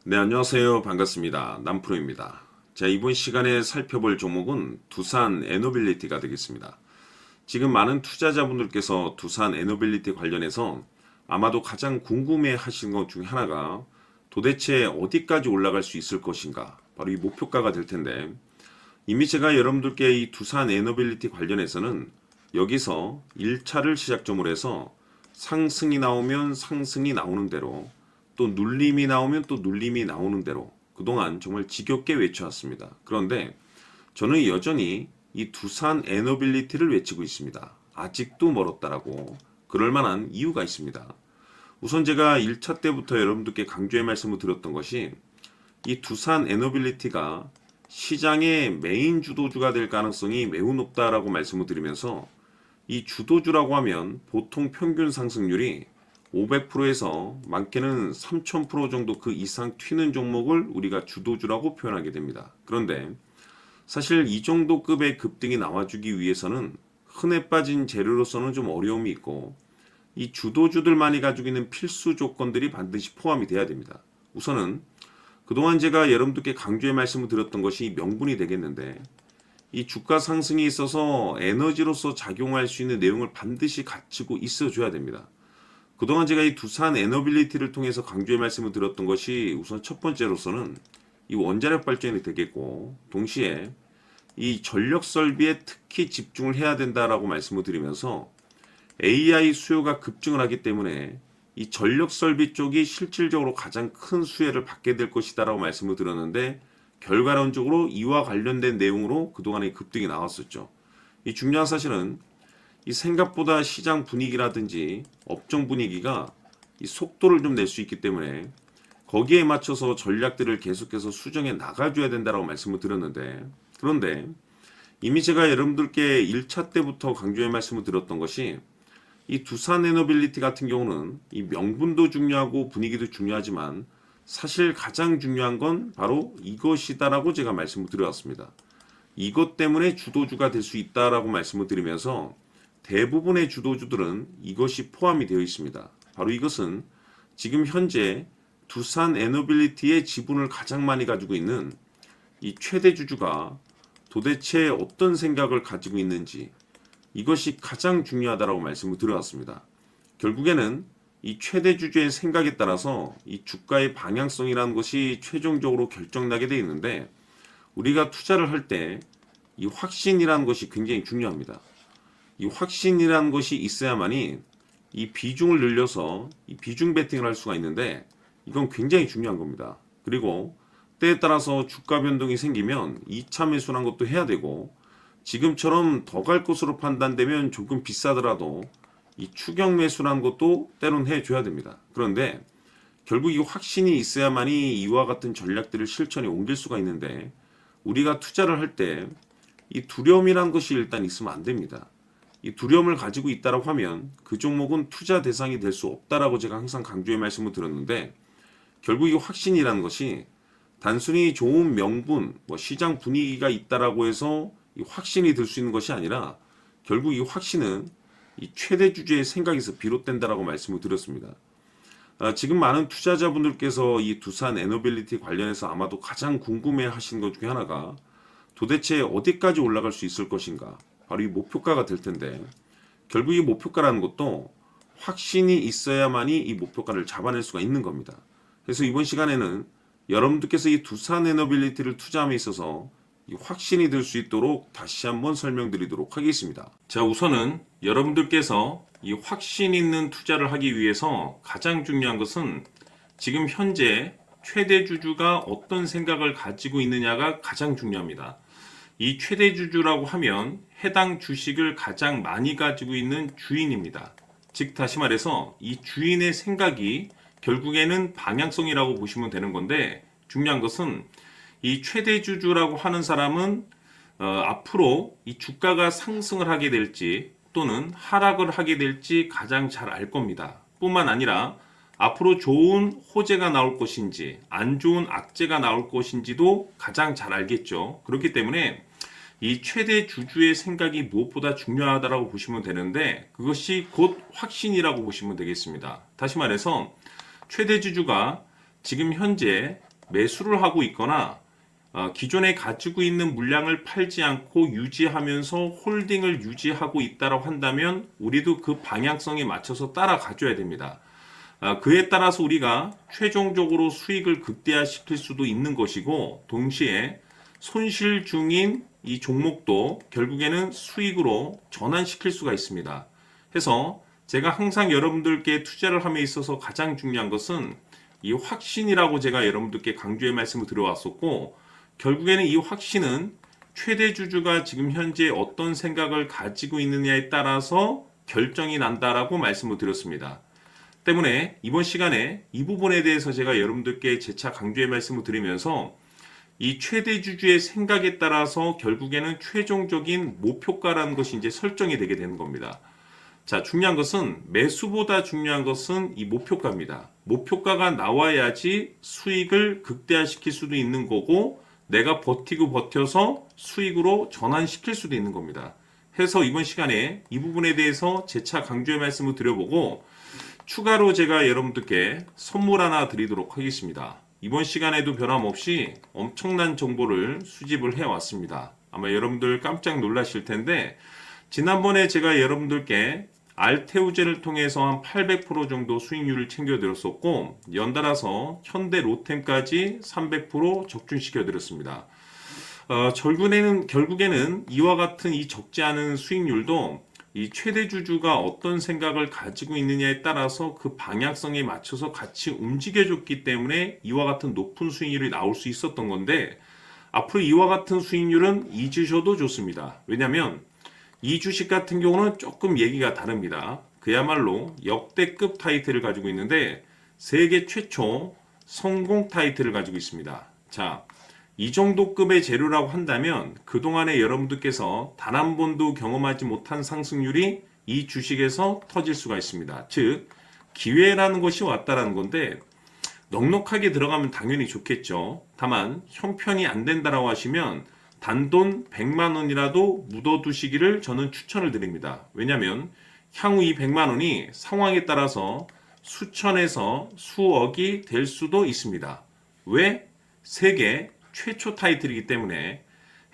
네, 안녕하세요. 반갑습니다. 남프로입니다. 자, 이번 시간에 살펴볼 종목은 두산 에너빌리티가 되겠습니다. 지금 많은 투자자분들께서 두산 에너빌리티 관련해서 아마도 가장 궁금해 하시는 것 중에 하나가 도대체 어디까지 올라갈 수 있을 것인가? 바로 이 목표가가 될 텐데, 이미 제가 여러분들께 이 두산 에너빌리티 관련해서는 여기서 1차를 시작점으로 해서 상승이 나오면 상승이 나오는 대로, 또 눌림이 나오면 또 눌림이 나오는 대로 그동안 정말 지겹게 외쳐왔습니다. 그런데 저는 여전히 이 두산 에너빌리티를 외치고 있습니다. 아직도 멀었다라고. 그럴 만한 이유가 있습니다. 우선 제가 1차 때부터 여러분들께 강조의 말씀을 드렸던 것이 이 두산 에너빌리티가 시장의 메인 주도주가 될 가능성이 매우 높다라고 말씀을 드리면서, 이 주도주라고 하면 보통 평균 상승률이 500%에서 많게는 3000% 정도 그 이상 튀는 종목을 우리가 주도주라고 표현하게 됩니다. 그런데 사실 이 정도 급의 급등이 나와주기 위해서는 흔해 빠진 재료로서는 좀 어려움이 있고, 이 주도주들만이 가지고 있는 필수 조건들이 반드시 포함이 돼야 됩니다. 우선은 그동안 제가 여러분들께 강조의 말씀을 드렸던 것이 명분이 되겠는데, 이 주가 상승에 있어서 에너지로서 작용할 수 있는 내용을 반드시 갖추고 있어줘야 됩니다. 그동안 제가 이 두산 에너빌리티를 통해서 강조의 말씀을 드렸던 것이 우선 첫 번째로서는 이 원자력 발전이 되겠고, 동시에 이 전력 설비에 특히 집중을 해야 된다라고 말씀을 드리면서 AI 수요가 급증을 하기 때문에 이 전력 설비 쪽이 실질적으로 가장 큰 수혜를 받게 될 것이다라고 말씀을 드렸는데, 결과론적으로 이와 관련된 내용으로 그동안의 급등이 나왔었죠. 이 중요한 사실은 이 생각보다 시장 분위기라든지 업종 분위기가 이 속도를 좀 낼 수 있기 때문에 거기에 맞춰서 전략들을 계속해서 수정해 나가줘야 된다라고 말씀을 드렸는데, 그런데 이미 제가 여러분들께 1차 때부터 강조의 말씀을 드렸던 것이 이 두산 에너빌리티 같은 경우는 이 명분도 중요하고 분위기도 중요하지만 사실 가장 중요한 건 바로 이것이다라고 제가 말씀을 드렸습니다. 이것 때문에 주도주가 될 수 있다라고 말씀을 드리면서 대부분의 주도주들은 이것이 포함이 되어 있습니다. 바로 이것은 지금 현재 두산 에너빌리티의 지분을 가장 많이 가지고 있는 이 최대 주주가 도대체 어떤 생각을 가지고 있는지, 이것이 가장 중요하다라고 말씀을 드려왔습니다. 결국에는 이 최대 주주의 생각에 따라서 이 주가의 방향성이라는 것이 최종적으로 결정나게 되어 있는데, 우리가 투자를 할 때 이 확신이라는 것이 굉장히 중요합니다. 이 확신이라는 것이 있어야만이 이 비중을 늘려서 이 비중 베팅을 할 수가 있는데, 이건 굉장히 중요한 겁니다. 그리고 때에 따라서 주가 변동이 생기면 2차 매수라는 것도 해야 되고, 지금처럼 더 갈 것으로 판단되면 조금 비싸더라도 이 추격 매수라는 것도 때론 해줘야 됩니다. 그런데 결국 이 확신이 있어야만이 이와 같은 전략들을 실천에 옮길 수가 있는데, 우리가 투자를 할 때 이 두려움이라는 것이 일단 있으면 안 됩니다. 이 두려움을 가지고 있다라고 하면 그 종목은 투자 대상이 될 수 없다라고 제가 항상 강조의 말씀을 드렸는데, 결국 이 확신이라는 것이 단순히 좋은 명분, 시장 분위기가 있다라고 해서 이 확신이 들 수 있는 것이 아니라, 결국 이 확신은 이 최대 주주의 생각에서 비롯된다라고 말씀을 드렸습니다. 지금 많은 투자자분들께서 이 두산 에너빌리티 관련해서 아마도 가장 궁금해 하시는 것 중에 하나가 도대체 어디까지 올라갈 수 있을 것인가? 바로 이 목표가가 될 텐데, 결국 이 목표가라는 것도 확신이 있어야만이 이 목표가를 잡아낼 수가 있는 겁니다. 그래서 이번 시간에는 여러분들께서 이 두산 에너빌리티를 투자함에 있어서 이 확신이 될 수 있도록 다시 한번 설명드리도록 하겠습니다. 자, 우선은 여러분들께서 이 확신 있는 투자를 하기 위해서 가장 중요한 것은 지금 현재 최대 주주가 어떤 생각을 가지고 있느냐가 가장 중요합니다. 이 최대 주주라고 하면 해당 주식을 가장 많이 가지고 있는 주인입니다. 즉 다시 말해서 이 주인의 생각이 결국에는 방향성이라고 보시면 되는 건데, 중요한 것은 이 최대 주주라고 하는 사람은 앞으로 이 주가가 상승을 하게 될지 또는 하락을 하게 될지 가장 잘 알 겁니다. 뿐만 아니라 앞으로 좋은 호재가 나올 것인지 안 좋은 악재가 나올 것인지도 가장 잘 알겠죠. 그렇기 때문에 이 최대 주주의 생각이 무엇보다 중요하다고 보시면 되는데, 그것이 곧 확신이라고 보시면 되겠습니다. 다시 말해서 최대 주주가 지금 현재 매수를 하고 있거나 기존에 가지고 있는 물량을 팔지 않고 유지하면서 홀딩을 유지하고 있다고 한다면 우리도 그 방향성에 맞춰서 따라가줘야 됩니다. 그에 따라서 우리가 최종적으로 수익을 극대화시킬 수도 있는 것이고, 동시에 손실 중인 이 종목도 결국에는 수익으로 전환시킬 수가 있습니다. 해서 제가 항상 여러분들께 투자를 함에 있어서 가장 중요한 것은 이 확신이라고 제가 여러분들께 강조의 말씀을 드려왔었고, 결국에는 이 확신은 최대 주주가 지금 현재 어떤 생각을 가지고 있느냐에 따라서 결정이 난다라고 말씀을 드렸습니다. 때문에 이번 시간에 이 부분에 대해서 제가 여러분들께 재차 강조의 말씀을 드리면서 이 최대 주주의 생각에 따라서 결국에는 최종적인 목표가라는 것이 이제 설정이 되게 되는 겁니다. 자, 중요한 것은 매수보다 중요한 것은 이 목표가입니다. 목표가가 나와야지 수익을 극대화시킬 수도 있는 거고, 내가 버티고 버텨서 수익으로 전환시킬 수도 있는 겁니다. 해서 이번 시간에 이 부분에 대해서 재차 강조의 말씀을 드려보고, 추가로 제가 여러분들께 선물 하나 드리도록 하겠습니다. 이번 시간에도 변함없이 엄청난 정보를 수집을 해왔습니다. 아마 여러분들 깜짝 놀라실 텐데, 지난번에 제가 여러분들께 알테우제를 통해서 한 800% 정도 수익률을 챙겨드렸었고, 연달아서 현대 로템까지 300% 적중시켜드렸습니다. 결국에는 이와 같은 이 적지 않은 수익률도 이 최대 주주가 어떤 생각을 가지고 있느냐에 따라서 그 방향성에 맞춰서 같이 움직여줬기 때문에 이와 같은 높은 수익률이 나올 수 있었던 건데, 앞으로 이와 같은 수익률은 잊으셔도 좋습니다. 왜냐하면 이 주식 같은 경우는 조금 얘기가 다릅니다. 그야말로 역대급 타이틀을 가지고 있는데 세계 최초 성공 타이틀을 가지고 있습니다. 자, 이 정도 급의 재료라고 한다면 그동안에 여러분들께서 단 한 번도 경험하지 못한 상승률이 이 주식에서 터질 수가 있습니다. 즉, 기회라는 것이 왔다라는 건데, 넉넉하게 들어가면 당연히 좋겠죠. 다만 형편이 안 된다라고 하시면 단돈 100만 원이라도 묻어두시기를 저는 추천을 드립니다. 왜냐하면 향후 이 100만 원이 상황에 따라서 수천에서 수억이 될 수도 있습니다. 왜? 세계 최초 타이틀이기 때문에.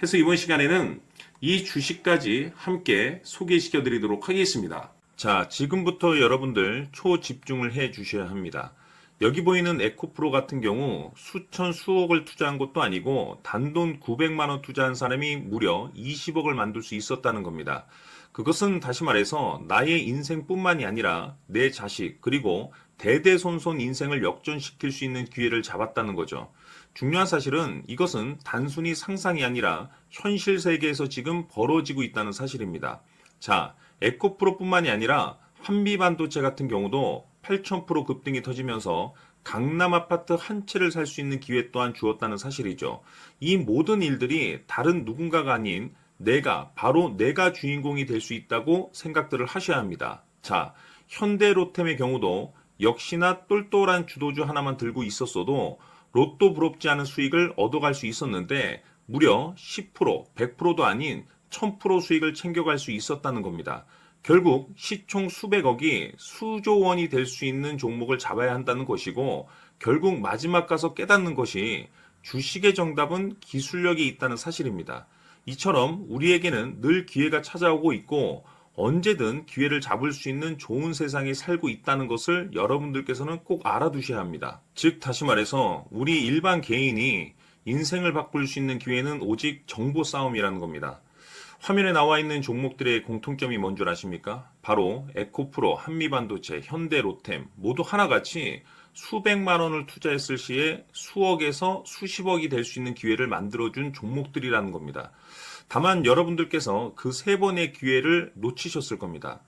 해서 이번 시간에는 이 주식까지 함께 소개시켜 드리도록 하겠습니다. 자, 지금부터 여러분들 초집중을 해 주셔야 합니다. 여기 보이는 에코프로 같은 경우 수천 수억을 투자한 것도 아니고 단돈 900만 원 투자한 사람이 무려 20억을 만들 수 있었다는 겁니다. 그것은 다시 말해서 나의 인생뿐만이 아니라 내 자식 그리고 대대손손 인생을 역전시킬 수 있는 기회를 잡았다는 거죠. 중요한 사실은 이것은 단순히 상상이 아니라 현실 세계에서 지금 벌어지고 있다는 사실입니다. 자, 에코프로뿐만이 아니라 한미반도체 같은 경우도 8,000% 급등이 터지면서 강남 아파트 한 채를 살 수 있는 기회 또한 주었다는 사실이죠. 이 모든 일들이 다른 누군가가 아닌 바로 내가 주인공이 될 수 있다고 생각들을 하셔야 합니다. 자, 현대로템의 경우도 역시나 똘똘한 주도주 하나만 들고 있었어도 로또 부럽지 않은 수익을 얻어갈 수 있었는데 무려 10%, 100%도 아닌 1000% 수익을 챙겨갈 수 있었다는 겁니다. 결국 시총 수백억이 수조 원이 될 수 있는 종목을 잡아야 한다는 것이고, 결국 마지막 가서 깨닫는 것이 주식의 정답은 기술력이 있다는 사실입니다. 이처럼 우리에게는 늘 기회가 찾아오고 있고 언제든 기회를 잡을 수 있는 좋은 세상에 살고 있다는 것을 여러분들께서는 꼭 알아두셔야 합니다. 즉 다시 말해서 우리 일반 개인이 인생을 바꿀 수 있는 기회는 오직 정보 싸움이라는 겁니다. 화면에 나와 있는 종목들의 공통점이 뭔 줄 아십니까? 바로 에코프로, 한미반도체, 현대로템 모두 하나같이 수백만 원을 투자했을 시에 수억에서 수십억이 될 수 있는 기회를 만들어준 종목들이라는 겁니다. 다만 여러분들께서 그 세 번의 기회를 놓치셨을 겁니다.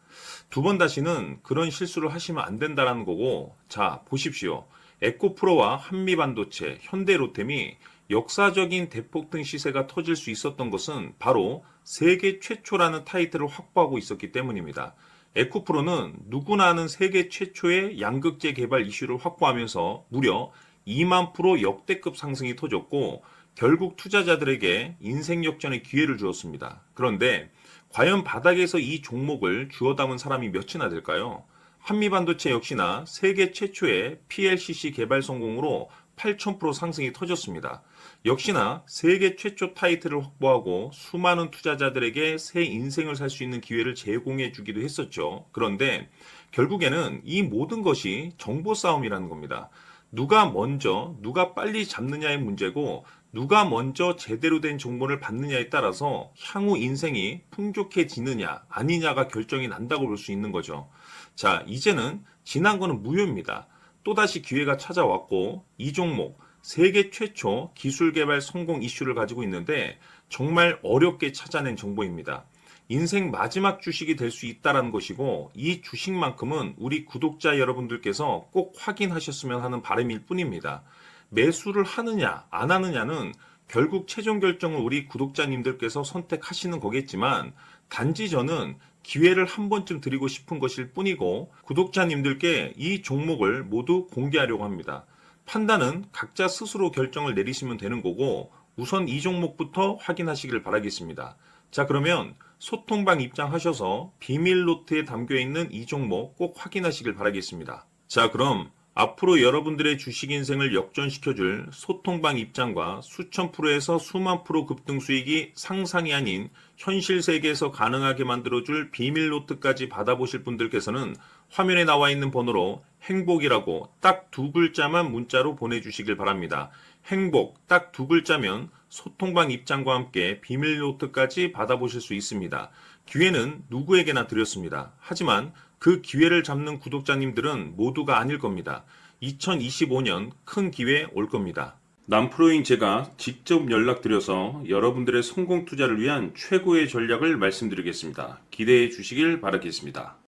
두 번 다시는 그런 실수를 하시면 안 된다는 거고, 자 보십시오. 에코프로와 한미반도체, 현대로템이 역사적인 대폭등 시세가 터질 수 있었던 것은 바로 세계 최초라는 타이틀을 확보하고 있었기 때문입니다. 에코프로는 누구나 아는 세계 최초의 양극재 개발 이슈를 확보하면서 무려 2만 프로 역대급 상승이 터졌고 결국 투자자들에게 인생 역전의 기회를 주었습니다. 그런데 과연 바닥에서 이 종목을 주워 담은 사람이 몇이나 될까요? 한미반도체 역시나 세계 최초의 PLCC 개발 성공으로 8,000% 상승이 터졌습니다. 역시나 세계 최초 타이틀을 확보하고 수많은 투자자들에게 새 인생을 살 수 있는 기회를 제공해 주기도 했었죠. 그런데 결국에는 이 모든 것이 정보 싸움이라는 겁니다. 누가 먼저, 누가 빨리 잡느냐의 문제고, 누가 먼저 제대로 된 정보를 받느냐에 따라서 향후 인생이 풍족해지느냐, 아니냐가 결정이 난다고 볼 수 있는 거죠. 자, 이제는 지난 거는 무효입니다. 또다시 기회가 찾아왔고, 이 종목, 세계 최초 기술 개발 성공 이슈를 가지고 있는데, 정말 어렵게 찾아낸 정보입니다. 인생 마지막 주식이 될 수 있다는 것이고, 이 주식만큼은 우리 구독자 여러분들께서 꼭 확인하셨으면 하는 바람일 뿐입니다. 매수를 하느냐 안 하느냐는 결국 최종 결정을 우리 구독자님들께서 선택하시는 거겠지만, 단지 저는 기회를 한 번쯤 드리고 싶은 것일 뿐이고, 구독자님들께 이 종목을 모두 공개하려고 합니다. 판단은 각자 스스로 결정을 내리시면 되는 거고, 우선 이 종목부터 확인하시길 바라겠습니다. 자, 그러면 소통방 입장하셔서 비밀 노트에 담겨 있는 이 종목 꼭 확인하시길 바라겠습니다. 자, 그럼 앞으로 여러분들의 주식 인생을 역전시켜줄 소통방 입장과 수천 프로에서 수만 프로 급등 수익이 상상이 아닌 현실 세계에서 가능하게 만들어줄 비밀 노트까지 받아보실 분들께서는 화면에 나와 있는 번호로 행복이라고 딱 두 글자만 문자로 보내주시길 바랍니다. 행복 딱 두 글자면 소통방 입장과 함께 비밀 노트까지 받아보실 수 있습니다. 기회는 누구에게나 드렸습니다. 하지만 그 기회를 잡는 구독자님들은 모두가 아닐 겁니다. 2025년 큰 기회 올 겁니다. 남프로인 제가 직접 연락드려서 여러분들의 성공 투자를 위한 최고의 전략을 말씀드리겠습니다. 기대해 주시길 바라겠습니다.